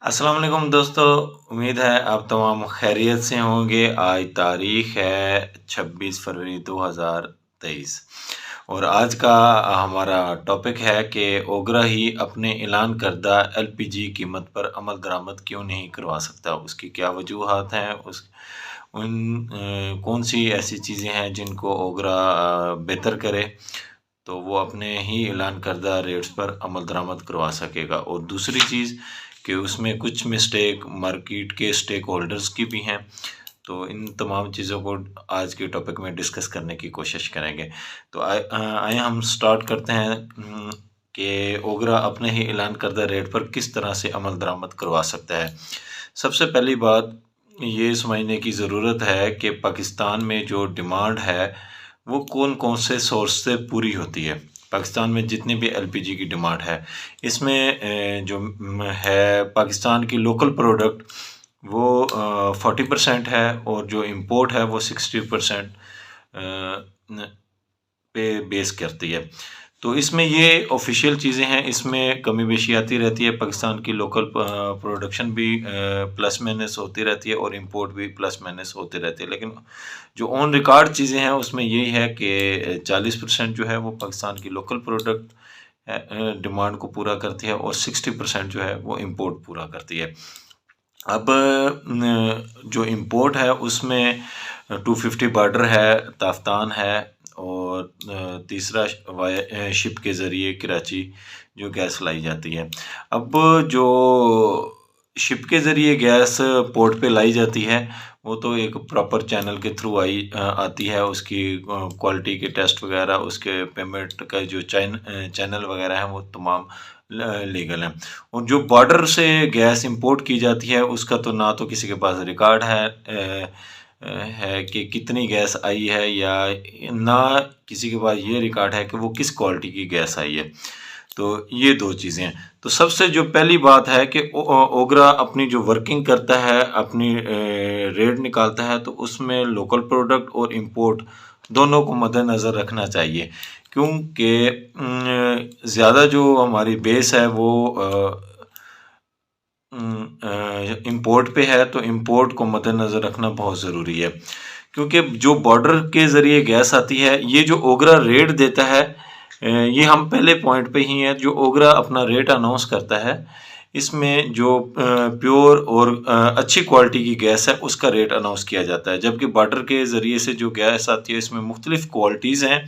अस्सलाम वालेकुम दोस्तों। उम्मीद है आप तमाम खैरियत से होंगे। आज तारीख़ है 26 फरवरी 2023 और आज का हमारा टॉपिक है कि ओगरा ही अपने ऐलान करदा एलपीजी कीमत पर अमल दरामद क्यों नहीं करवा सकता? उसकी क्या वजूहात हैं? कौन सी ऐसी चीज़ें हैं जिनको ओगरा बेहतर करे तो वो अपने ही ऐलान करदा रेट्स पर अमल दरामद करवा सकेगा। और दूसरी चीज़ कि उसमें कुछ मिस्टेक मार्केट के स्टेक होल्डर्स की भी हैं। तो इन तमाम चीज़ों को आज के टॉपिक में डिस्कस करने की कोशिश करेंगे। तो आइए हम स्टार्ट करते हैं कि ओगरा अपने ही ऐलान करदा रेट पर किस तरह से अमल दरामद करवा सकता है। सबसे पहली बात ये समझने की ज़रूरत है कि पाकिस्तान में जो डिमांड है वो कौन-कौन से सोर्स से पूरी होती है। पाकिस्तान में जितनी भी एलपीजी की डिमांड है, इसमें जो है पाकिस्तान की लोकल प्रोडक्ट वो 40% है और जो इम्पोर्ट है वो 60% पे बेस करती है। तो इसमें ये ऑफ़िशियल चीज़ें हैं, इसमें कमी-बेशी आती रहती है। पाकिस्तान की लोकल प्रोडक्शन भी प्लस माइनस होती रहती है और इम्पोर्ट भी प्लस माइनस होती रहती है। लेकिन जो ऑन रिकॉर्ड चीज़ें हैं उसमें यही है कि 40% जो है वो पाकिस्तान की लोकल प्रोडक्ट डिमांड को पूरा करती है और 60% जो है वो इम्पोर्ट पूरा करती है। अब जो इम्पोर्ट है उसमें 250 बॉर्डर है, ताफ्तान है और तीसरा शिप के ज़रिए कराची जो गैस लाई जाती है। अब जो शिप के ज़रिए गैस पोर्ट पे लाई जाती है वो तो एक प्रॉपर चैनल के थ्रू आती है। उसकी क्वालिटी के टेस्ट वगैरह, उसके पेमेंट का जो चैनल वगैरह हैं वो तमाम लीगल हैं। और जो बॉर्डर से गैस इंपोर्ट की जाती है उसका तो ना तो किसी के पास रिकॉर्ड है कि कितनी गैस आई है, या ना किसी के पास ये रिकॉर्ड है कि वो किस क्वालिटी की गैस आई है। तो ये दो चीज़ें हैं। तो सबसे जो पहली बात है कि ओगरा अपनी जो वर्किंग करता है, अपनी रेट निकालता है, तो उसमें लोकल प्रोडक्ट और इंपोर्ट दोनों को मद्देनज़र रखना चाहिए। क्योंकि ज़्यादा जो हमारी बेस है वो इंपोर्ट पे है, तो इंपोर्ट को मद्देनज़र रखना बहुत ज़रूरी है। क्योंकि जो बॉर्डर के ज़रिए गैस आती है, ये जो ओगरा रेट देता है, ये हम पहले पॉइंट पे ही हैं। जो ओगरा अपना रेट अनाउंस करता है, इसमें जो प्योर और अच्छी क्वालिटी की गैस है उसका रेट अनाउंस किया जाता है। जबकि बॉर्डर के ज़रिए से जो गैस आती है इसमें मुख्तलिफ़ क्वालिटीज़ हैं,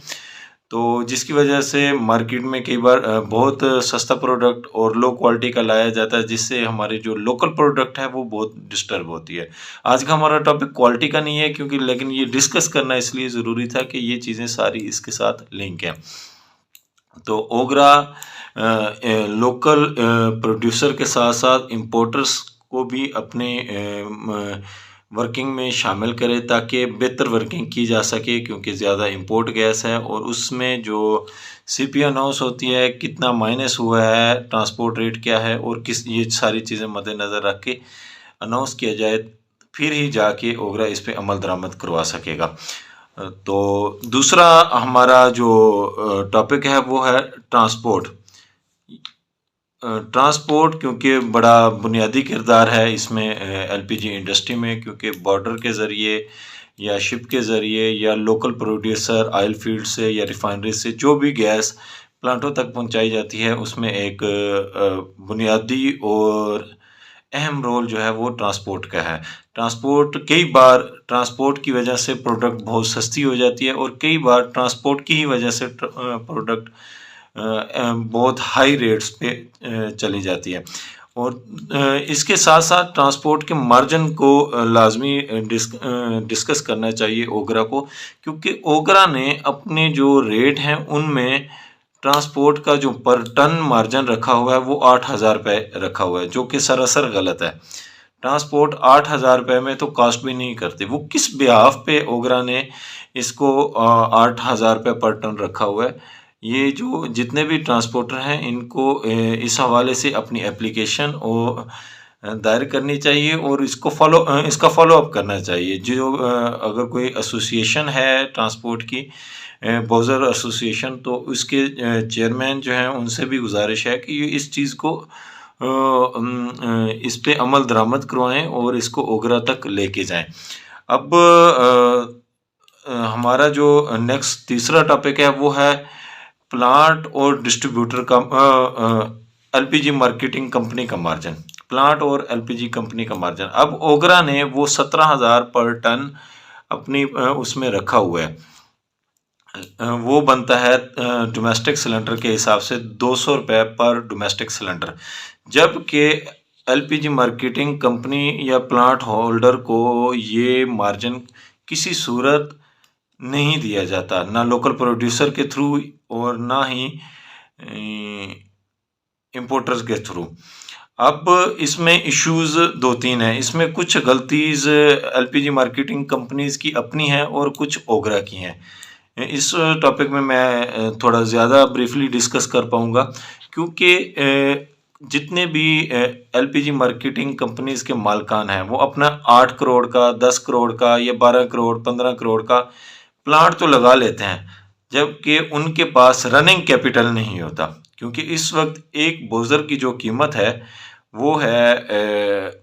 तो जिसकी वजह से मार्केट में कई बार बहुत सस्ता प्रोडक्ट और लो क्वालिटी का लाया जाता है, जिससे हमारी जो लोकल प्रोडक्ट है वो बहुत डिस्टर्ब होती है। आज का हमारा टॉपिक क्वालिटी का नहीं है, क्योंकि लेकिन ये डिस्कस करना इसलिए ज़रूरी था कि ये चीज़ें सारी इसके साथ लिंक हैं। तो ओगरा लोकल प्रोड्यूसर के साथ साथ इम्पोर्टर्स को भी अपने वर्किंग में शामिल करे ताकि बेहतर वर्किंग की जा सके। क्योंकि ज़्यादा इंपोर्ट गैस है और उसमें जो सीपी अनाउंस होती है, कितना माइनस हुआ है, ट्रांसपोर्ट रेट क्या है और किस, ये सारी चीज़ें मद्देनज़र रख के अनाउंस किया जाए, फिर ही जाके ओगरा इस पे अमल दरामद करवा सकेगा। तो दूसरा हमारा जो टॉपिक है वो है ट्रांसपोर्ट। ट्रांसपोर्ट क्योंकि बड़ा बुनियादी किरदार है इसमें एलपीजी इंडस्ट्री में, क्योंकि बॉर्डर के ज़रिए या शिप के ज़रिए या लोकल प्रोड्यूसर ऑयल फील्ड से या रिफाइनरी से जो भी गैस प्लांटों तक पहुंचाई जाती है, उसमें एक बुनियादी और अहम रोल जो है वो ट्रांसपोर्ट का है। ट्रांसपोर्ट, कई बार ट्रांसपोर्ट की वजह से प्रोडक्ट बहुत सस्ती हो जाती है और कई बार ट्रांसपोर्ट की ही वजह से प्रोडक्ट बहुत हाई रेट्स पे चली जाती है। और इसके साथ साथ ट्रांसपोर्ट के मार्जिन को लाजमी डिस्कस करना चाहिए ओगरा को, क्योंकि ओगरा ने अपने जो रेट हैं उनमें ट्रांसपोर्ट का जो पर टन मार्जिन रखा हुआ है वो 8,000 रुपये रखा हुआ है, जो कि सरासर गलत है। ट्रांसपोर्ट 8,000 रुपये में तो कास्ट भी नहीं करती। वो किस ब्याफ पे ओगरा ने इसको 8,000 रुपये पर टन रखा हुआ है? ये जो जितने भी ट्रांसपोर्टर हैं इनको इस हवाले से अपनी एप्लीकेशन और दायर करनी चाहिए और इसका फॉलो अप करना चाहिए। जो अगर कोई एसोसिएशन है ट्रांसपोर्ट की, बॉजर एसोसिएशन, तो उसके चेयरमैन जो हैं उनसे भी गुजारिश है कि ये इस चीज़ को इस पे अमल दरामद करवाएं और इसको ओगरा तक लेके जाएं। अब हमारा जो नेक्स्ट तीसरा टॉपिक है वो है प्लांट और डिस्ट्रीब्यूटर का एलपीजी मार्केटिंग कंपनी का मार्जिन। प्लांट और एलपीजी कंपनी का मार्जिन, अब ओगरा ने वो 17,000 पर टन अपनी उसमें रखा हुआ है। वो बनता है डोमेस्टिक सिलेंडर के हिसाब से 200 रुपये पर डोमेस्टिक सिलेंडर, जबकि एलपीजी मार्केटिंग कंपनी या प्लांट होल्डर को ये मार्जिन किसी सूरत नहीं दिया जाता, ना लोकल प्रोड्यूसर के थ्रू और ना ही इंपोर्टर्स के थ्रू। अब इसमें इश्यूज 2-3 हैं। इसमें कुछ गलतीज एलपीजी मार्केटिंग कंपनीज की अपनी हैं और कुछ ओगरा की हैं। इस टॉपिक में मैं थोड़ा ज़्यादा ब्रीफली डिस्कस कर पाऊँगा, क्योंकि जितने भी एलपीजी मार्केटिंग कंपनीज के मालकान हैं वो अपना 8 करोड़ का, 10 करोड़ का या 12 करोड़ 15 करोड़ का प्लांट तो लगा लेते हैं, जबकि उनके पास रनिंग कैपिटल नहीं होता। क्योंकि इस वक्त एक बोजर की जो कीमत है वो है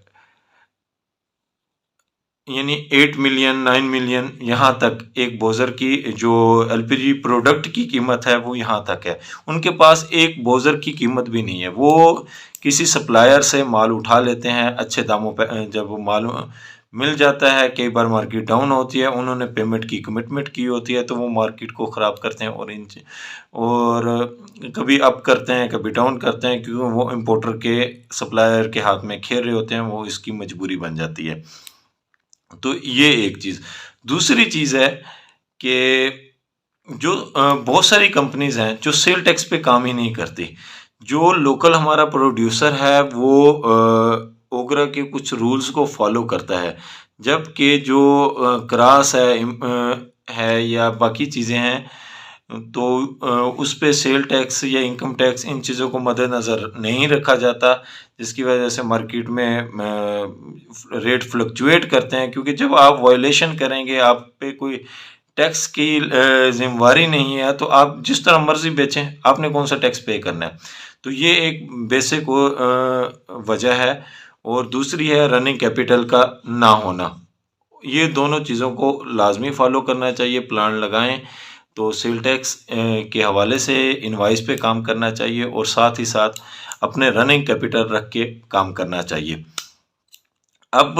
यानी 8 मिलियन 9 मिलियन, यहाँ तक एक बोजर की जो एलपीजी प्रोडक्ट की कीमत है वो यहाँ तक है। उनके पास एक बोजर की कीमत भी नहीं है। वो किसी सप्लायर से माल उठा लेते हैं अच्छे दामों पे। जब माल मिल जाता है, कई बार मार्केट डाउन होती है, उन्होंने पेमेंट की कमिटमेंट की होती है, तो वो मार्केट को ख़राब करते हैं और कभी अप करते हैं कभी डाउन करते हैं, क्योंकि वो इम्पोर्टर के सप्लायर के हाथ में खेल रहे होते हैं, वो इसकी मजबूरी बन जाती है। तो ये एक चीज़। दूसरी चीज़ है कि जो बहुत सारी कंपनीज़ हैं जो सेल टैक्स पे काम ही नहीं करती। जो लोकल हमारा प्रोड्यूसर है वो ओगरा के कुछ रूल्स को फॉलो करता है, जबकि जो क्रास है या बाकी चीज़ें हैं, तो उस पे सेल टैक्स या इनकम टैक्स इन चीज़ों को मद्देनज़र नहीं रखा जाता, जिसकी वजह से मार्केट में रेट फ्लक्चुएट करते हैं। क्योंकि जब आप वायलेशन करेंगे, आप पे कोई टैक्स की जिम्मेवारी नहीं है, तो आप जिस तरह मर्जी बेचें, आपने कौन सा टैक्स पे करना है। तो ये एक बेसिक वजह है। और दूसरी है रनिंग कैपिटल का ना होना। ये दोनों चीज़ों को लाजमी फॉलो करना चाहिए। प्लान लगाएं तो सेल टैक्स के हवाले से इनवाइस पे काम करना चाहिए और साथ ही साथ अपने रनिंग कैपिटल रख के काम करना चाहिए। अब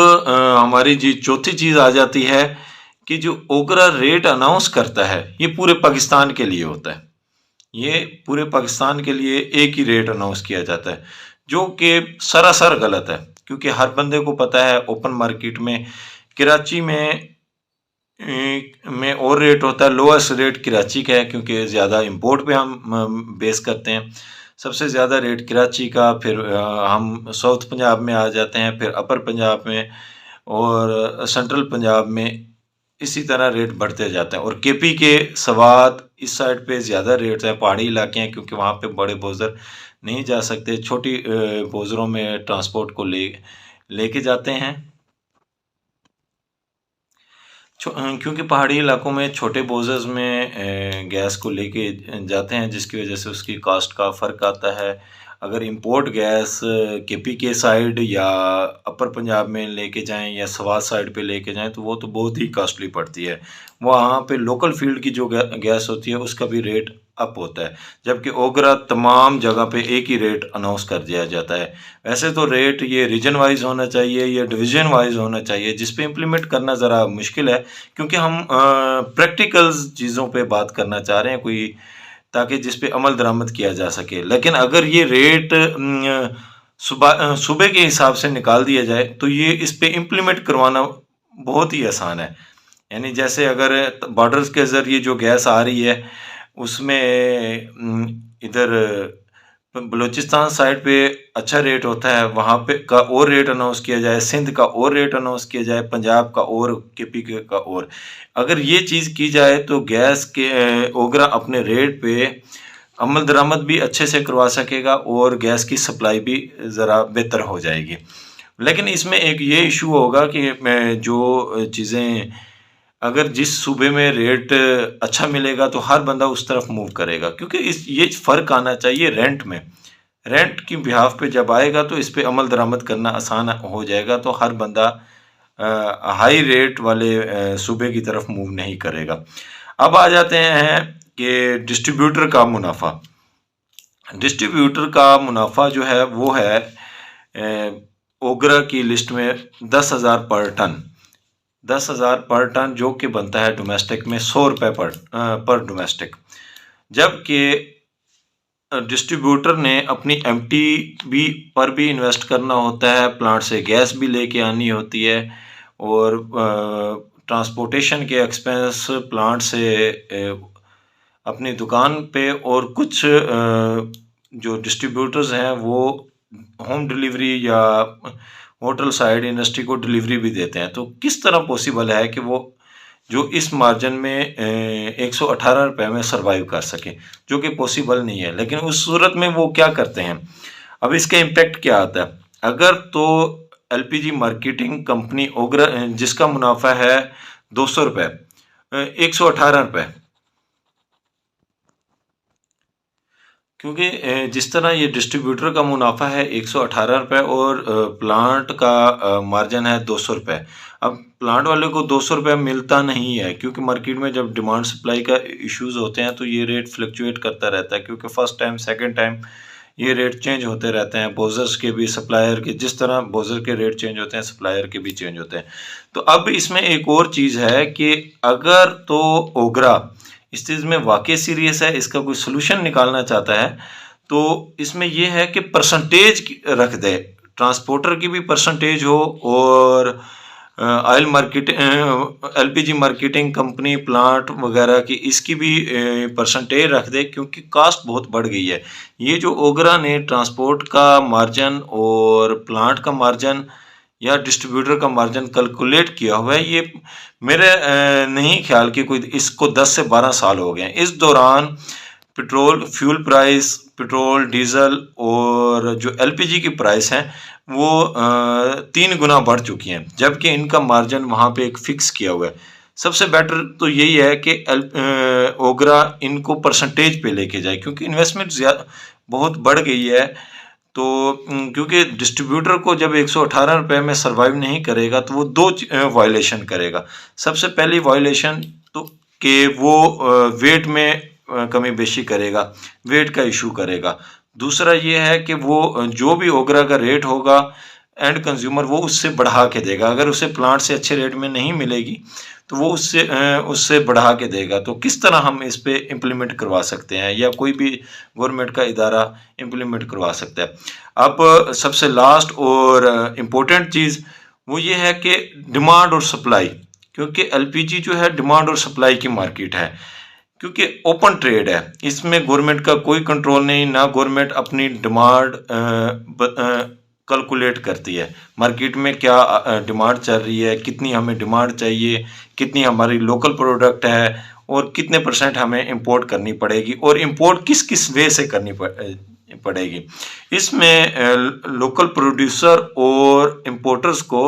हमारी जी चौथी चीज़ आ जाती है कि जो ओगरा रेट अनाउंस करता है ये पूरे पाकिस्तान के लिए होता है। ये पूरे पाकिस्तान के लिए एक ही रेट अनाउंस किया जाता है, जो कि सरासर गलत है। क्योंकि हर बंदे को पता है ओपन मार्केट में कराची में और रेट होता है। लोएस्ट रेट कराची का है, क्योंकि ज़्यादा इंपोर्ट पे हम बेस करते हैं। सबसे ज़्यादा रेट कराची का, फिर हम साउथ पंजाब में आ जाते हैं, फिर अपर पंजाब में और सेंट्रल पंजाब में इसी तरह रेट बढ़ते जाते हैं। और केपी के सवात इस साइड पे ज़्यादा रेट्स हैं, पहाड़ी इलाके हैं, क्योंकि वहाँ पे बड़े बोझर नहीं जा सकते, छोटी बोझरों में ट्रांसपोर्ट को लेके जाते हैं। क्योंकि पहाड़ी इलाकों में छोटे बोझर्स में गैस को लेके जाते हैं, जिसकी वजह से उसकी कॉस्ट का फ़र्क आता है। अगर इंपोर्ट गैस केपी के साइड या अपर पंजाब में लेके जाएं या सवात साइड पे लेके जाएं, तो वो तो बहुत ही कॉस्टली पड़ती है। वहाँ पे लोकल फील्ड की जो गैस होती है उसका भी रेट अप होता है, जबकि ओगरा तमाम जगह पे एक ही रेट अनाउंस कर दिया जाता है। वैसे तो रेट ये रीजन वाइज होना चाहिए या डिवीज़न वाइज होना चाहिए, जिस पे इम्प्लीमेंट करना ज़रा मुश्किल है, क्योंकि हम प्रैक्टिकल चीज़ों पे बात करना चाह रहे हैं कोई, ताकि जिस पे अमल दरामद किया जा सके। लेकिन अगर ये रेट सूबे के हिसाब से निकाल दिया जाए तो ये इस पे इम्प्लीमेंट करवाना बहुत ही आसान है। यानी जैसे अगर बॉर्डर्स के ज़रिए जो गैस आ रही है उसमें इधर बलूचिस्तान साइड पे अच्छा रेट होता है, वहाँ पे का और रेट अनाउंस किया जाए, सिंध का और रेट अनाउंस किया जाए, पंजाब का और केपी का और। अगर ये चीज़ की जाए तो गैस के ओगरा अपने रेट पे अमल दरामद भी अच्छे से करवा सकेगा और गैस की सप्लाई भी ज़रा बेहतर हो जाएगी। लेकिन इसमें एक ये इशू होगा कि जो चीज़ें अगर जिस सूबे में रेट अच्छा मिलेगा तो हर बंदा उस तरफ मूव करेगा, क्योंकि ये फ़र्क आना चाहिए रेंट में। रेंट की बिहाफ पे जब आएगा तो इस पे अमल दरामद करना आसान हो जाएगा, तो हर बंदा हाई रेट वाले सूबे की तरफ मूव नहीं करेगा। अब आ जाते हैं कि डिस्ट्रीब्यूटर का मुनाफा। डिस्ट्रीब्यूटर का मुनाफा जो है वो है ओगरा की लिस्ट में 10,000 पर टन, 10,000 पर टन, जो कि बनता है डोमेस्टिक में 100 रुपये पर डोमेस्टिक। जबकि डिस्ट्रीब्यूटर ने अपनी एमटी भी पर भी इन्वेस्ट करना होता है, प्लांट से गैस भी लेके आनी होती है, और ट्रांसपोर्टेशन के एक्सपेंस प्लांट से अपनी दुकान पे, और कुछ जो डिस्ट्रीब्यूटर्स हैं वो होम डिलीवरी या होटल साइड इंडस्ट्री को डिलीवरी भी देते हैं। तो किस तरह पॉसिबल है कि वो जो इस मार्जिन में 118 रुपये में सरवाइव कर सके, जो कि पॉसिबल नहीं है। लेकिन उस सूरत में वो क्या करते हैं, अब इसका इम्पेक्ट क्या आता है। अगर तो एलपीजी मार्केटिंग कंपनी ओगरा जिसका मुनाफा है 200 रुपये, 118 रुपये, क्योंकि जिस तरह ये डिस्ट्रीब्यूटर का मुनाफा है 118 रुपये और प्लांट का मार्जिन है 200 रुपये। अब प्लांट वाले को 200 रुपये मिलता नहीं है, क्योंकि मार्केट में जब डिमांड सप्लाई का इश्यूज होते हैं तो ये रेट फ्लक्चुएट करता रहता है, क्योंकि फर्स्ट टाइम सेकंड टाइम ये रेट चेंज होते रहते हैं। बोजर्स के भी, सप्लायर के, जिस तरह बोजर के रेट चेंज होते हैं सप्लायर के भी चेंज होते हैं। तो अब इसमें एक और चीज़ है कि अगर तो ओगरा इस चीज़ में वाकई सीरियस है, इसका कोई सोल्यूशन निकालना चाहता है, तो इसमें यह है कि परसेंटेज रख दे, ट्रांसपोर्टर की भी परसेंटेज हो और oil market LPG marketing company plant वगैरह की इसकी भी परसेंटेज रख दे, क्योंकि कास्ट बहुत बढ़ गई है। ये जो ओगरा ने ट्रांसपोर्ट का मार्जिन और प्लांट का मार्जिन या डिस्ट्रीब्यूटर का मार्जिन कैलकुलेट किया हुआ है, ये मेरे नहीं ख्याल कि कोई इसको 10 से 12 साल हो गए हैं। इस दौरान petrol fuel price, petrol diesel और जो एलपीजी की प्राइस हैं वो 3 गुना बढ़ चुकी हैं, जबकि इनका मार्जिन वहाँ पे एक फिक्स किया हुआ है। सबसे बेटर तो यही है कि ओगरा इनको परसेंटेज पे लेके जाए, क्योंकि इन्वेस्टमेंट बहुत बढ़ गई है। तो क्योंकि डिस्ट्रीब्यूटर को जब 118 रुपये में सर्वाइव नहीं करेगा तो वो 2 वायलेशन करेगा। सबसे पहली वायलेशन तो कि वो वेट में कमी बेशी करेगा, वेट का इशू करेगा। दूसरा ये है कि वो जो भी ओगरा का रेट होगा एंड कंज्यूमर वो उससे बढ़ा के देगा। अगर उसे प्लांट से अच्छे रेट में नहीं मिलेगी तो वो उससे बढ़ा के देगा। तो किस तरह हम इस पे इम्प्लीमेंट करवा सकते हैं, या कोई भी गवर्नमेंट का इदारा इम्प्लीमेंट करवा सकता है। अब सबसे लास्ट और इम्पोर्टेंट चीज़ वो ये है कि डिमांड और सप्लाई, क्योंकि एलपीजी जो है डिमांड और सप्लाई की मार्केट है, क्योंकि ओपन ट्रेड है, इसमें गवर्नमेंट का कोई कंट्रोल नहीं, ना गवर्नमेंट अपनी डिमांड कैलकुलेट करती है। मार्केट में क्या डिमांड चल रही है, कितनी हमें डिमांड चाहिए, कितनी हमारी लोकल प्रोडक्ट है और कितने % हमें इंपोर्ट करनी पड़ेगी, और इंपोर्ट किस किस वे से करनी पड़ेगी। इसमें लोकल प्रोड्यूसर और इंपोर्टर्स को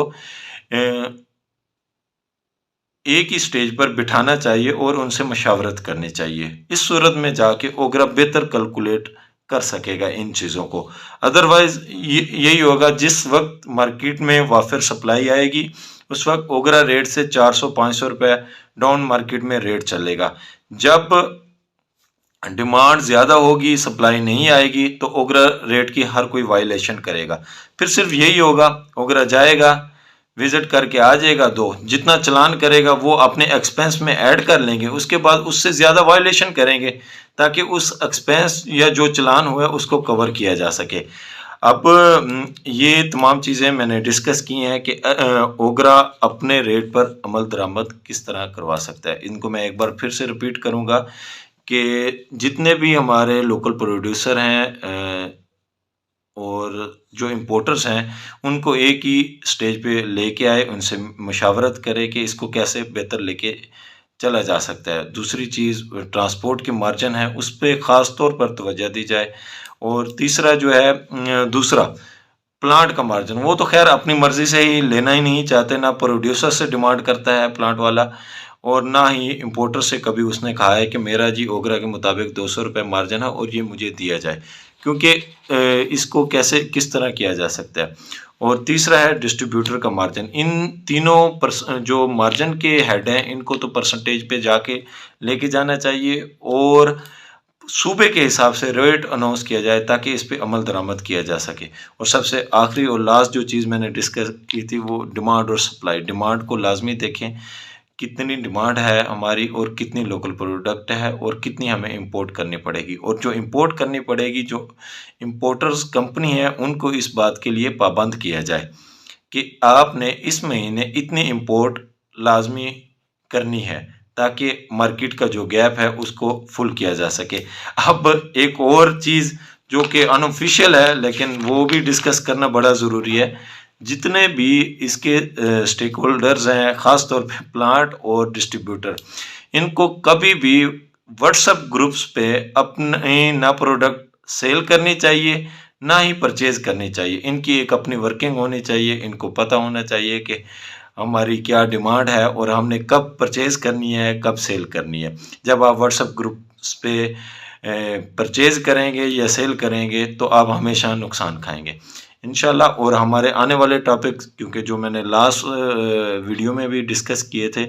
एक ही स्टेज पर बिठाना चाहिए और उनसे मशावरत करनी चाहिए। इस सूरत में जाके ओगरा बेहतर कैलकुलेट कर सकेगा इन चीज़ों को। अदरवाइज यही होगा, जिस वक्त मार्केट में वाफिर सप्लाई आएगी उस वक्त ओगरा रेट से 400-500 रुपये डाउन मार्केट में रेट चलेगा। जब डिमांड ज़्यादा होगी, सप्लाई नहीं आएगी, तो ओगरा रेट की हर कोई वायलेशन करेगा। फिर सिर्फ यही होगा, ओगरा जाएगा, विजिट करके आ जाएगा, जितना चलान करेगा वो अपने एक्सपेंस में ऐड कर लेंगे, उसके बाद उससे ज़्यादा वायलेशन करेंगे ताकि उस एक्सपेंस या जो चलान हुआ उसको कवर किया जा सके। अब ये तमाम चीज़ें मैंने डिस्कस की हैं कि ओगरा अपने रेट पर अमल दरामद किस तरह करवा सकता है। इनको मैं एक बार फिर से रिपीट करूँगा कि जितने भी हमारे लोकल प्रोड्यूसर हैं और जो इंपोर्टर्स हैं उनको एक ही स्टेज पे लेके आए, उनसे मशावरत करें कि इसको कैसे बेहतर लेके चला जा सकता है। दूसरी चीज़ ट्रांसपोर्ट के मार्जिन है उस पर ख़ास तौर पर तवज्जो दी जाए। और तीसरा जो है दूसरा प्लांट का मार्जिन, वो तो खैर अपनी मर्ज़ी से ही लेना ही नहीं चाहते, ना प्रोड्यूसर से डिमांड करता है प्लांट वाला और ना ही इंपोर्टर से कभी उसने कहा है कि मेरा जी ओगरा के मुताबिक 200 रुपये मार्जिन है और ये मुझे दिया जाए। क्योंकि इसको कैसे किस तरह किया जा सकता है। और तीसरा है डिस्ट्रीब्यूटर का मार्जिन। इन तीनों जो मार्जिन के हेड हैं इनको तो परसेंटेज पे जाके लेके जाना चाहिए और सूबे के हिसाब से रेट अनाउंस किया जाए ताकि इस पे अमल दरामद किया जा सके। और सबसे आखिरी और लास्ट जो चीज़ मैंने डिस्कस की थी वो डिमांड और सप्लाई। डिमांड को लाजमी देखें, कितनी डिमांड है हमारी और कितनी लोकल प्रोडक्ट है और कितनी हमें इंपोर्ट करनी पड़ेगी। और जो इंपोर्ट करनी पड़ेगी, जो इंपोर्टर्स कंपनी है, उनको इस बात के लिए पाबंद किया जाए कि आपने इस महीने इतनी इंपोर्ट लाजमी करनी है ताकि मार्केट का जो गैप है उसको फुल किया जा सके। अब एक और चीज़ जो कि अनऑफिशियल है लेकिन वो भी डिस्कस करना बड़ा ज़रूरी है। जितने भी इसके स्टेक होल्डर्स हैं, ख़ास तौर पे प्लांट और डिस्ट्रीब्यूटर, इनको कभी भी व्हाट्सएप ग्रुप्स पे अपनी ना प्रोडक्ट सेल करनी चाहिए ना ही परचेज करनी चाहिए। इनकी एक अपनी वर्किंग होनी चाहिए। इनको पता होना चाहिए कि हमारी क्या डिमांड है और हमने कब परचेज करनी है, कब सेल करनी है। जब आप व्हाट्सएप ग्रुप्स पे परचेज करेंगे या सेल करेंगे तो आप हमेशा नुकसान खाएंगे इंशाल्लाह। और हमारे आने वाले टॉपिक्स, क्योंकि जो मैंने लास्ट वीडियो में भी डिस्कस किए थे,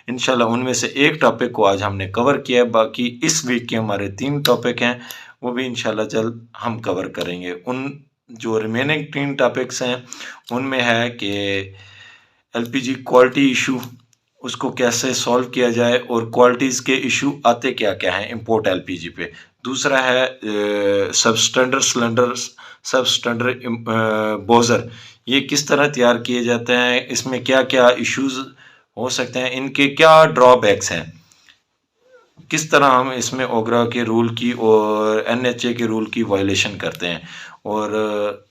इंशाल्लाह उनमें से एक टॉपिक को आज हमने कवर किया है। बाकी इस वीक के हमारे 3 टॉपिक हैं, वो भी इंशाल्लाह जल्द हम कवर करेंगे। उन जो रिमेनिंग 3 टॉपिक्स हैं उनमें है कि एलपीजी क्वालिटी इशू, उसको कैसे सॉल्व किया जाए और क्वालिटीज़ के इशू आते क्या क्या हैं इंपोर्ट एलपीजी पे। दूसरा है सबस्टैंडर्ड सिलेंडर, सबस्टैंडर्ड बोज़र, ये किस तरह तैयार किए जाते हैं, इसमें क्या क्या इश्यूज़ हो सकते हैं, इनके क्या ड्रॉबैक्स हैं, किस तरह हम इसमें ओगरा के रूल की और एनएचए के रूल की वायलेशन करते हैं। और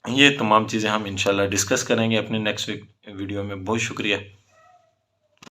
ये तमाम चीज़ें हम इंशाल्लाह डिस्कस करेंगे अपने नेक्स्ट वीडियो में। बहुत शुक्रिया।